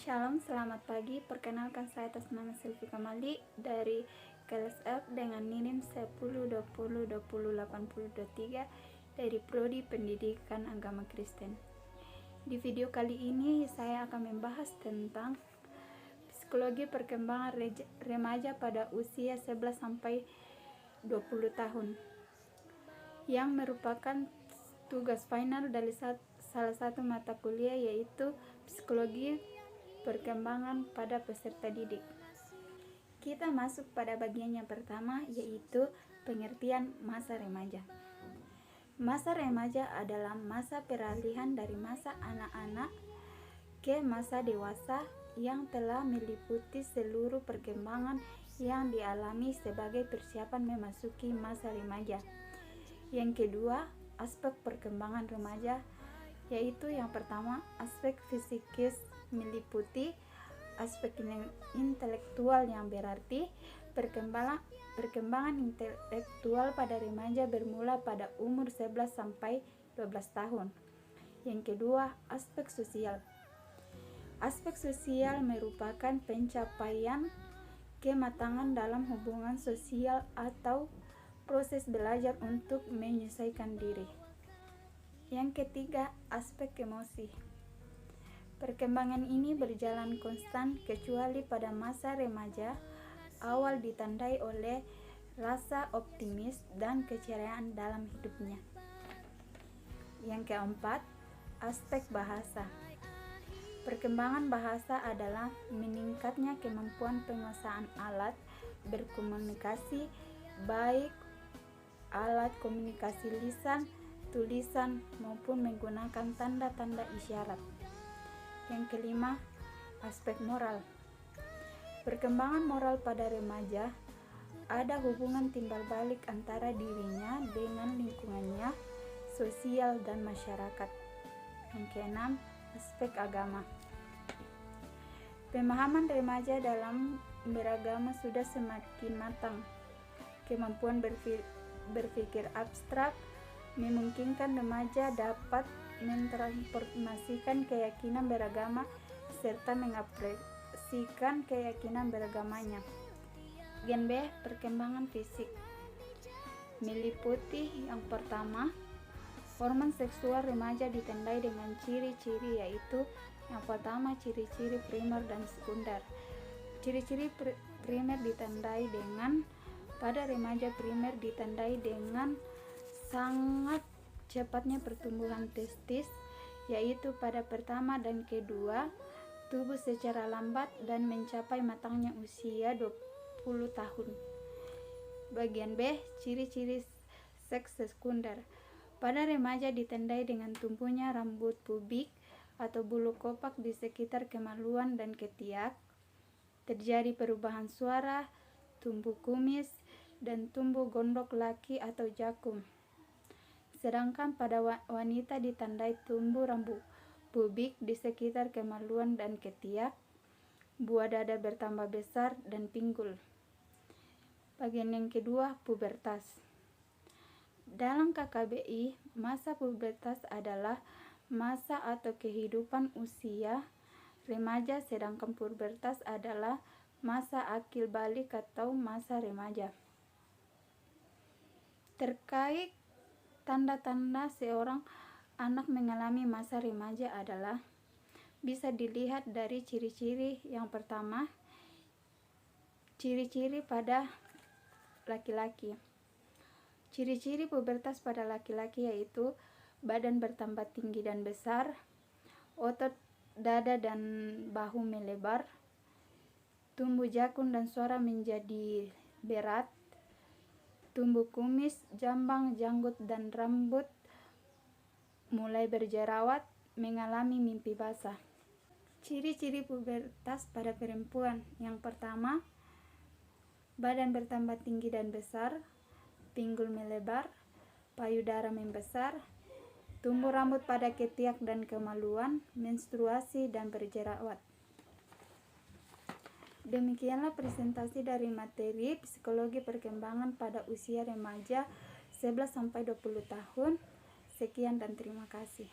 Shalom, selamat pagi. Perkenalkan saya atas nama Silvi Kamali dari KLSF dengan NIM 1020208023 dari Prodi Pendidikan Agama Kristen. Di video kali ini saya akan membahas tentang psikologi perkembangan remaja pada usia 11 sampai 20 tahun yang merupakan tugas final dari salah satu mata kuliah, yaitu psikologi perkembangan pada peserta didik. Kita masuk pada bagian yang pertama, yaitu pengertian masa remaja. Masa remaja adalah masa peralihan dari masa anak-anak ke masa dewasa yang telah meliputi seluruh perkembangan yang dialami sebagai persiapan memasuki masa remaja. Yang kedua, aspek perkembangan remaja, yaitu yang pertama, aspek fisikis meliputi aspek intelektual, yang berarti perkembangan intelektual pada remaja bermula pada umur 11 sampai 12 tahun. Yang kedua, aspek sosial. Aspek sosial merupakan pencapaian kematangan dalam hubungan sosial atau proses belajar untuk menyesuaikan diri. Yang ketiga, aspek emosi. Perkembangan ini berjalan konstan kecuali pada masa remaja awal ditandai oleh rasa optimis dan keceriaan dalam hidupnya. Yang keempat, aspek bahasa. Perkembangan bahasa adalah meningkatnya kemampuan penguasaan alat berkomunikasi, baik alat komunikasi lisan, tulisan, maupun menggunakan tanda-tanda isyarat. Yang kelima, aspek moral. Perkembangan moral pada remaja ada hubungan timbal balik antara dirinya dengan lingkungannya, sosial, dan masyarakat. Yang keenam, aspek agama. Pemahaman remaja dalam beragama sudah semakin matang. Kemampuan berpikir abstrak memungkinkan remaja dapat mentransformasikan keyakinan beragama serta mengapresiasikan keyakinan beragamanya. Gen B, perkembangan fisik, meliputi yang pertama, hormon seksual remaja ditandai dengan ciri-ciri, yaitu yang pertama, ciri-ciri primer dan sekunder. Ciri-ciri primer ditandai dengan pada remaja primer ditandai dengan sangat cepatnya pertumbuhan testis, yaitu pada pertama dan kedua, tubuh secara lambat dan mencapai matangnya usia 20 tahun. Bagian B, ciri-ciri seks sekunder. Pada remaja ditandai dengan tumbuhnya rambut pubik atau bulu kopak di sekitar kemaluan dan ketiak, terjadi perubahan suara, tumbuh kumis, dan tumbuh gondok laki atau jakum. Sedangkan pada wanita ditandai tumbuh rambut pubik di sekitar kemaluan dan ketiak, buah dada bertambah besar, dan pinggul. Bagian yang kedua, pubertas. Dalam KKBI, masa pubertas adalah masa atau kehidupan usia remaja, sedangkan pubertas adalah masa akil balik atau masa remaja. Terkait tanda-tanda seorang anak mengalami masa remaja adalah bisa dilihat dari ciri-ciri. Yang pertama, ciri-ciri pada laki-laki. Ciri-ciri pubertas pada laki-laki yaitu badan bertambah tinggi dan besar, otot dada dan bahu melebar, tumbuh jakun dan suara menjadi berat, tumbuh kumis, jambang, janggut, dan rambut mulai berjerawat, mengalami mimpi basah. Ciri-ciri pubertas pada perempuan. Yang pertama, badan bertambah tinggi dan besar, pinggul melebar, payudara membesar, tumbuh rambut pada ketiak dan kemaluan, menstruasi, dan berjerawat. Demikianlah presentasi dari materi psikologi perkembangan pada usia remaja 11 sampai 20 tahun. Sekian dan terima kasih.